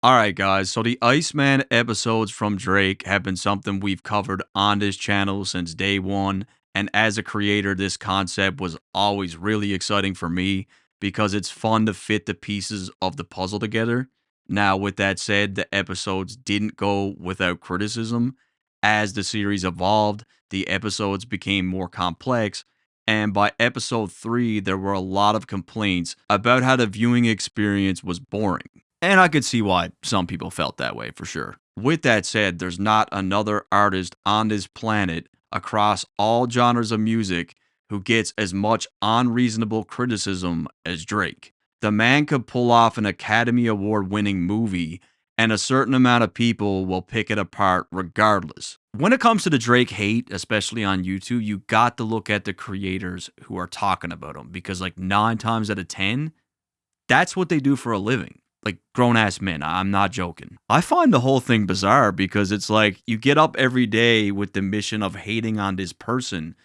Alright, guys, so the Iceman episodes from Drake have been something we've covered on this channel since day one. And as a creator, this concept was always really exciting for me because it's fun to fit the pieces of the puzzle together. Now, with that said, the episodes didn't go without criticism. As the series evolved, the episodes became more complex. And by episode 3, there were a lot of complaints about how the viewing experience was boring. And I could see why some people felt that way for sure. With that said, there's not another artist on this planet across all genres of music who gets as much unreasonable criticism as Drake. The man could pull off an Academy Award winning movie, and a certain amount of people will pick it apart regardless. When it comes to the Drake hate, especially on YouTube, you got to look at the creators who are talking about him because, like, 9 times out of 10, that's what they do for a living. Like grown ass men. I'm not joking. I find the whole thing bizarre because it's like you get up every day with the mission of hating on this person,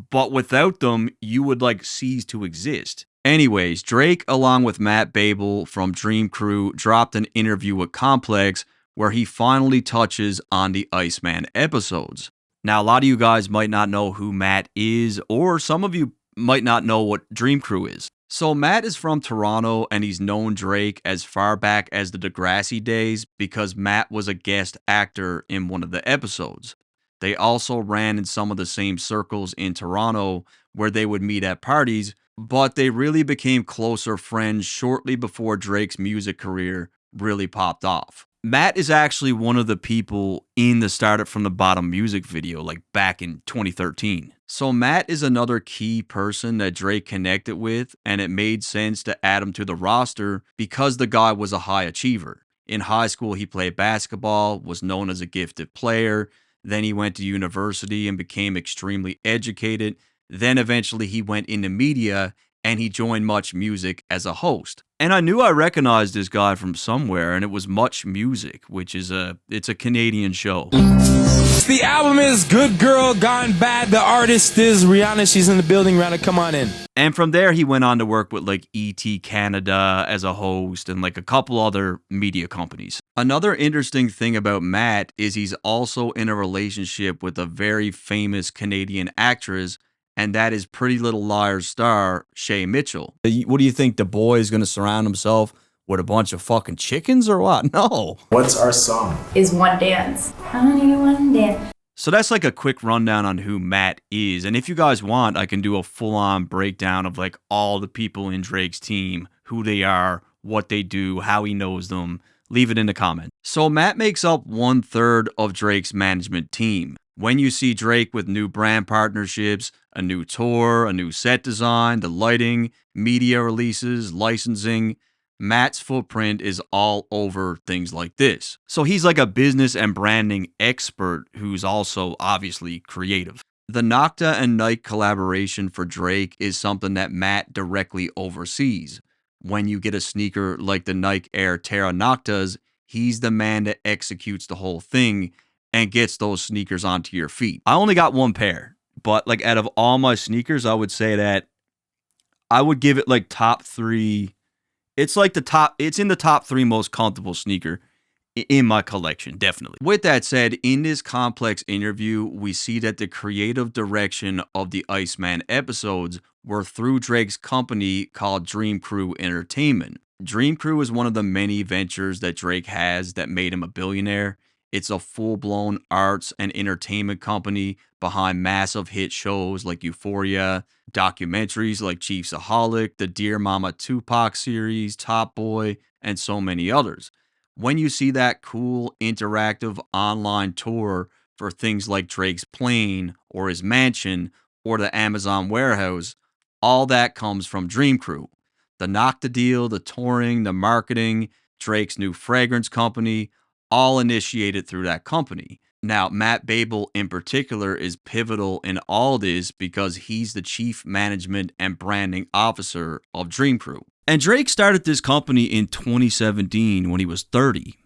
but without them, you would like cease to exist. Anyways, Drake, along with Matt Babel from Dream Crew, dropped an interview with Complex where he finally touches on the Iceman episodes. Now, a lot of you guys might not know who Matt is, or some of you might not know what Dream Crew is. So Matt is from Toronto and he's known Drake as far back as the Degrassi days because Matt was a guest actor in one of the episodes. They also ran in some of the same circles in Toronto where they would meet at parties, but they really became closer friends shortly before Drake's music career really popped off. Matt is actually one of the people in the Started From the Bottom music video, like back in 2013. So Matt is another key person that Drake connected with, and it made sense to add him to the roster because the guy was a high achiever. In high school, he played basketball, was known as a gifted player. Then he went to university and became extremely educated. Then eventually he went into media and he joined Much Music as a host. And I knew I recognized this guy from somewhere, and it was Much Music, which is it's a Canadian show. The album is Good Girl Gone Bad. The artist is Rihanna. She's in the building. Rihanna, come on in. And from there, he went on to work with like ET Canada as a host and like a couple other media companies. Another interesting thing about Matt is he's also in a relationship with a very famous Canadian actress, and that is Pretty Little Liars star Shay Mitchell. What do you think? The boy is going to surround himself with a bunch of fucking chickens or what? No. What's our song? Is One Dance. Honey, one dance. So that's like a quick rundown on who Matt is. And if you guys want, I can do a full-on breakdown of like all the people in Drake's team, who they are, what they do, how he knows them. Leave it in the comments. So Matt makes up 1/3 of Drake's management team. When you see Drake with new brand partnerships, a new tour, a new set design, the lighting, media releases, licensing, Matt's footprint is all over things like this. So he's like a business and branding expert who's also obviously creative. The Nocta and Nike collaboration for Drake is something that Matt directly oversees. When you get a sneaker like the Nike Air Terra Noctas, he's the man that executes the whole thing and gets those sneakers onto your feet. I only got one pair, but like out of all my sneakers, I would say that I would give it like top 3. It's like it's in the top 3 most comfortable sneaker in my collection, definitely. With that said, in this Complex interview, we see that the creative direction of the Iceman episodes were through Drake's company called Dream Crew Entertainment. Dream Crew is one of the many ventures that Drake has that made him a billionaire. It's a full-blown arts and entertainment company behind massive hit shows like Euphoria, documentaries like Chiefsaholic, the Dear Mama Tupac series, Top Boy, and so many others. When you see that cool, interactive online tour for things like Drake's plane or his mansion or the Amazon warehouse, all that comes from Dream Crew. The Nocta deal, the touring, the marketing, Drake's new fragrance company, all initiated through that company. Now, Matt Babel in particular is pivotal in all this because he's the chief management and branding officer of Dream Crew. And Drake started this company in 2017 when he was 30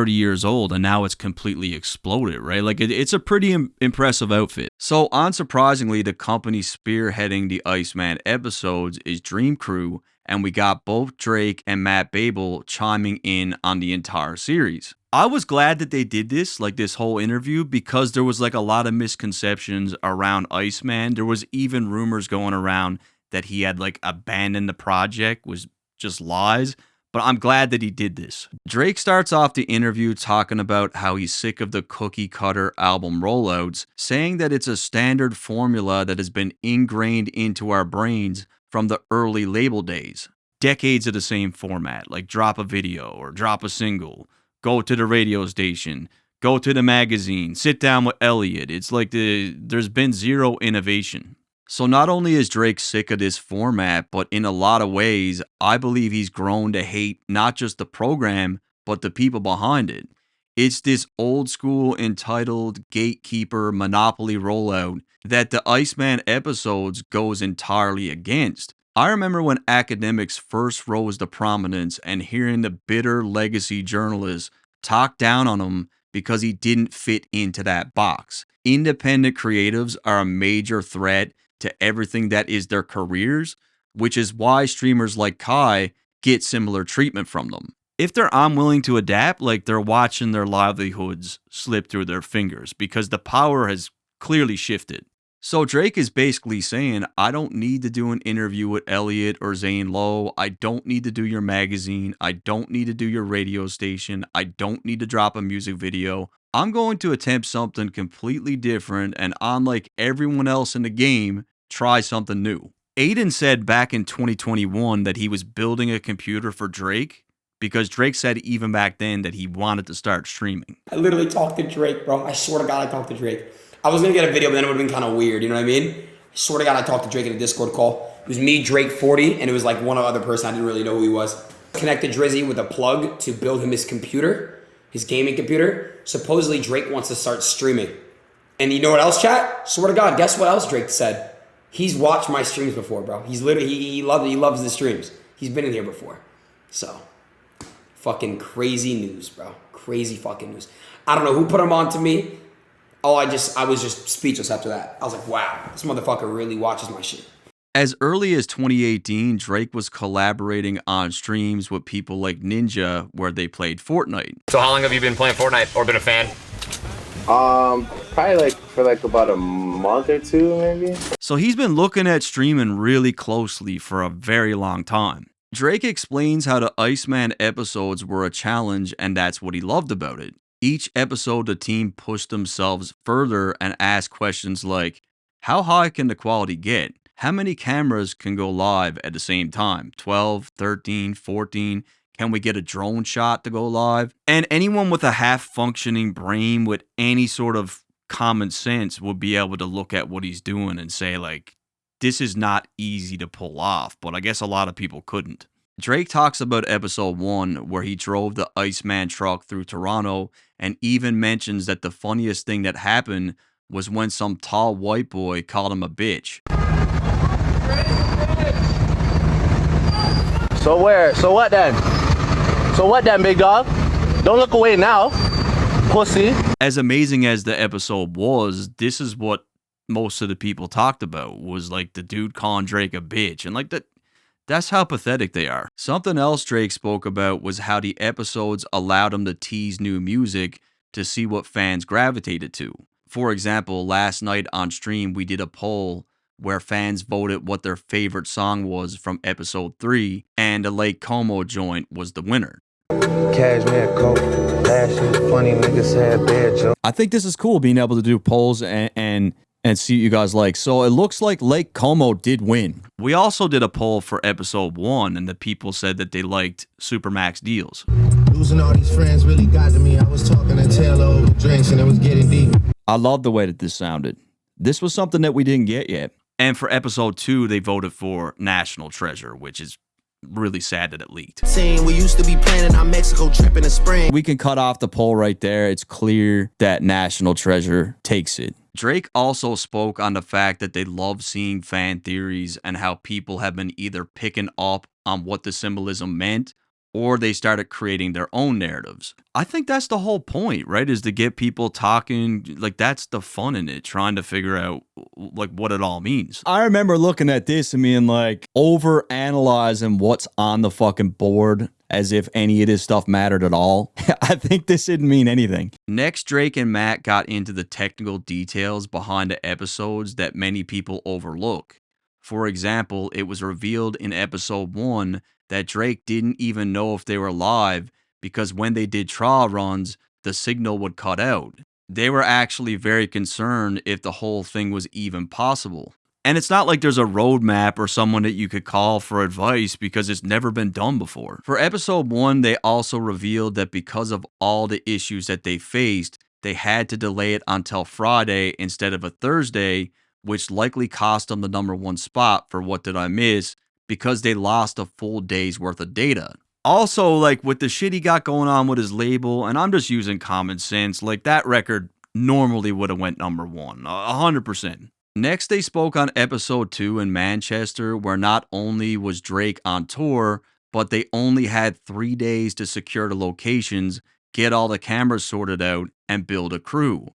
years old, and now it's completely exploded, right? Like, it's a pretty impressive outfit. So, unsurprisingly, the company spearheading the Iceman episodes is Dream Crew, and we got both Drake and Matt Babel chiming in on the entire series. I was glad that they did this, like this whole interview, because there was like a lot of misconceptions around Iceman. There was even rumors going around that he had like abandoned the project, was just lies. But I'm glad that he did this. Drake starts off the interview talking about how he's sick of the cookie cutter album rollouts, saying that it's a standard formula that has been ingrained into our brains from the early label days. Decades of the same format, like drop a video or drop a single, go to the radio station, go to the magazine, sit down with Elliot. It's like there's been zero innovation. So not only is Drake sick of this format, but in a lot of ways, I believe he's grown to hate not just the program, but the people behind it. It's this old school entitled gatekeeper monopoly rollout that the Iceman episodes goes entirely against. I remember when academics first rose to prominence and hearing the bitter legacy journalists talk down on him because he didn't fit into that box. Independent creatives are a major threat to everything that is their careers, which is why streamers like Kai get similar treatment from them. If they're unwilling to adapt, like they're watching their livelihoods slip through their fingers because the power has clearly shifted. So Drake is basically saying, I don't need to do an interview with Elliot or Zane Lowe. I don't need to do your magazine. I don't need to do your radio station. I don't need to drop a music video. I'm going to attempt something completely different and unlike everyone else in the game, try something new. Aiden said back in 2021 that he was building a computer for Drake because Drake said even back then that he wanted to start streaming. I literally talked to Drake, bro. I swear to God I talked to Drake. I was going to get a video, but then it would have been kind of weird, you know what I mean? I swear to God I talked to Drake in a Discord call. It was me, Drake 40, and it was like one other person. I didn't really know who he was. Connected Drizzy with a plug to build him his computer, his gaming computer. Supposedly Drake wants to start streaming. And you know what else, chat? Swear to God, guess what else Drake said? He's watched my streams before, bro. He's literally, he loves the streams. He's been in here before. So, fucking crazy news, bro. Crazy fucking news. I don't know who put him on to me. I was just speechless after that. I was like, wow, this motherfucker really watches my shit. As early as 2018, Drake was collaborating on streams with people like Ninja where they played Fortnite. So how long have you been playing Fortnite or been a fan? Probably for about a month or two, maybe. So he's been looking at streaming really closely for a very long time. Drake explains how the Iceman episodes were a challenge and that's what he loved about it. Each episode, the team pushed themselves further and asked questions like, how high can the quality get? How many cameras can go live at the same time? 12, 13, 14? Can we get a drone shot to go live? And anyone with a half-functioning brain with any sort of common sense would be able to look at what he's doing and say, like, this is not easy to pull off, but I guess a lot of people couldn't. Drake talks about episode 1 where he drove the Iceman truck through Toronto and even mentions that the funniest thing that happened was when some tall white boy called him a bitch. So what then? So what then, big dog? Don't look away now, pussy. As amazing as the episode was, this is what most of the people talked about, was like the dude calling Drake a bitch. And like that's how pathetic they are. Something else Drake spoke about was how the episodes allowed him to tease new music to see what fans gravitated to. For example, last night on stream, we did a poll where fans voted what their favorite song was from episode 3, and the Lake Como joint was the winner. Cashmere coat, last year's funny niggas had bad jokes. I think this is cool, being able to do polls and see what you guys like. So it looks like Lake Como did win. We also did a poll for episode 1, and the people said that they liked Supermax deals. Losing all these friends really got to me. I was talking to Taylor over drinks and it was getting deep. I love the way that this sounded. This was something that we didn't get yet. And for episode 2, they voted for National Treasure, which is really sad that it leaked. Saying we used to be planning our Mexico trip in the spring. We can cut off the poll right there. It's clear that National Treasure takes it. Drake also spoke on the fact that they love seeing fan theories and how people have been either picking up on what the symbolism meant or they started creating their own narratives. I think that's the whole point, right? Is to get people talking. Like, that's the fun in it, trying to figure out like what it all means. I remember looking at this and being like over analyzing what's on the fucking board as if any of this stuff mattered at all. I think this didn't mean anything. Next, Drake and Matt got into the technical details behind the episodes that many people overlook. For example, it was revealed in episode 1 that Drake didn't even know if they were live because when they did trial runs, the signal would cut out. They were actually very concerned if the whole thing was even possible. And it's not like there's a roadmap or someone that you could call for advice because it's never been done before. For episode 1, they also revealed that because of all the issues that they faced, they had to delay it until Friday instead of a Thursday, which likely cost them the #1 spot for What Did I Miss because they lost a full day's worth of data. Also, like with the shit he got going on with his label, and I'm just using common sense, like that record normally would have went #1, 100%. Next, they spoke on episode 2 in Manchester, where not only was Drake on tour, but they only had 3 days to secure the locations, get all the cameras sorted out, and build a crew.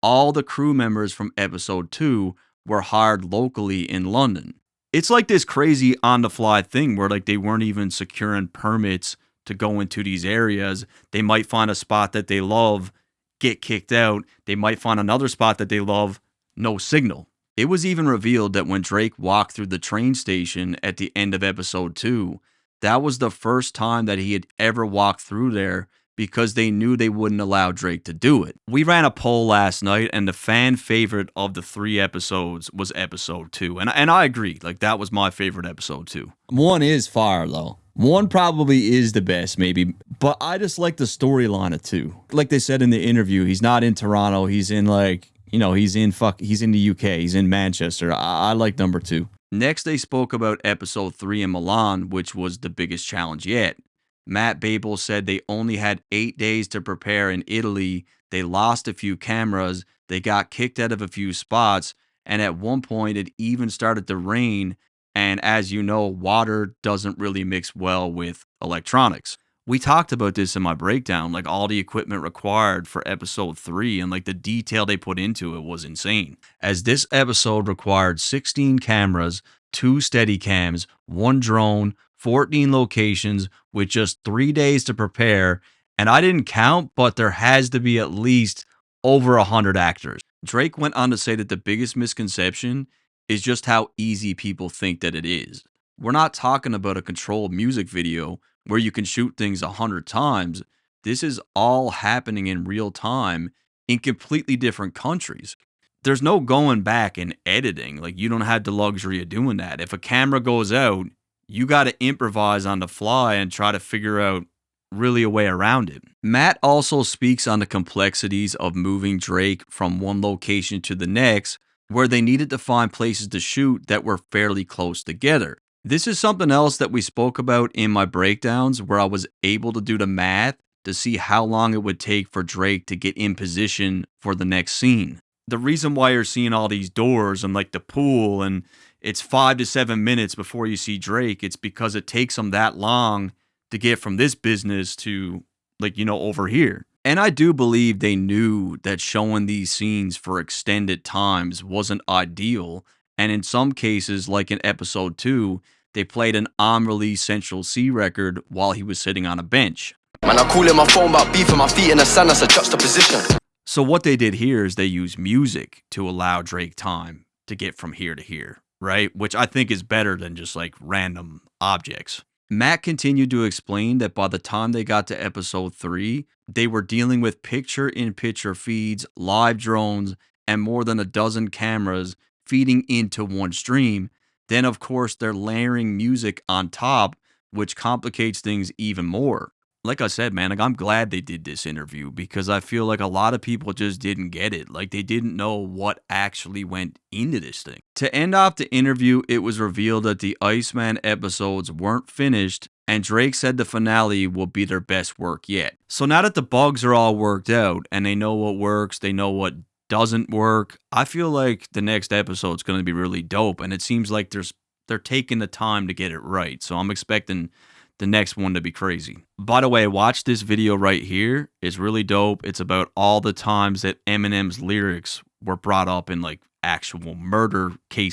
All the crew members from episode 2 were hired locally in London. It's like this crazy on-the-fly thing where like they weren't even securing permits to go into these areas. They might find a spot that they love, get kicked out. They might find another spot that they love, no signal. It was even revealed that when Drake walked through the train station at the end of episode 2, that was the first time that he had ever walked through there because they knew they wouldn't allow Drake to do it. We ran a poll last night, and the fan favorite of the 3 episodes was episode 2. And I agree, like that was my favorite episode too. 1 is fire though. 1 probably is the best, maybe, but I just like the storyline of 2. Like they said in the interview, he's not in Toronto. He's in he's in the UK. He's in Manchester. I like #2. Next, they spoke about episode 3 in Milan, which was the biggest challenge yet. Matt Babel said they only had 8 days to prepare in Italy. They lost a few cameras. They got kicked out of a few spots. And at one point, it even started to rain. And as you know, water doesn't really mix well with electronics. We talked about this in my breakdown, like all the equipment required for episode 3 and like the detail they put into it was insane. As this episode required 16 cameras, 2 Steadicams, 1 drone, 14 locations with just 3 days to prepare, and I didn't count, but there has to be at least over 100 actors. Drake went on to say that the biggest misconception is just how easy people think that it is. We're not talking about a controlled music video where you can shoot things 100 times. This is all happening in real time in completely different countries. There's no going back and editing. Like, you don't have the luxury of doing that. If a camera goes out, you got to improvise on the fly and try to figure out really a way around it. Matt also speaks on the complexities of moving Drake from one location to the next, where they needed to find places to shoot that were fairly close together. This is something else that we spoke about in my breakdowns, where I was able to do the math to see how long it would take for Drake to get in position for the next scene. The reason why you're seeing all these doors and like the pool and it's 5 to 7 minutes before you see Drake, it's because it takes them that long to get from this business to over here. And I do believe they knew that showing these scenes for extended times wasn't ideal. And in some cases, like in episode 2, they played an unreleased Central C record while he was sitting on a bench. Man, I call in my phone about beefing my feet in the sand, that's a juxtaposition. So what they did here is they used music to allow Drake time to get from here to here, right? Which I think is better than just like random objects. Matt continued to explain that by the time they got to episode 3, they were dealing with picture-in-picture feeds, live drones, and more than a dozen cameras feeding into one stream. Then, of course, they're layering music on top, which complicates things even more. Like I said, man, like I'm glad they did this interview because I feel like a lot of people just didn't get it. Like they didn't know what actually went into this thing. To end off the interview, it was revealed that the Iceman episodes weren't finished, and Drake said the finale will be their best work yet. So now that the bugs are all worked out and they know what works, they know what doesn't work, I feel like the next episode's going to be really dope, and it seems like they're taking the time to get it right. So I'm expecting the next one to be crazy. By the way, watch this video right here. It's really dope. It's about all the times that Eminem's lyrics were brought up in like actual murder cases.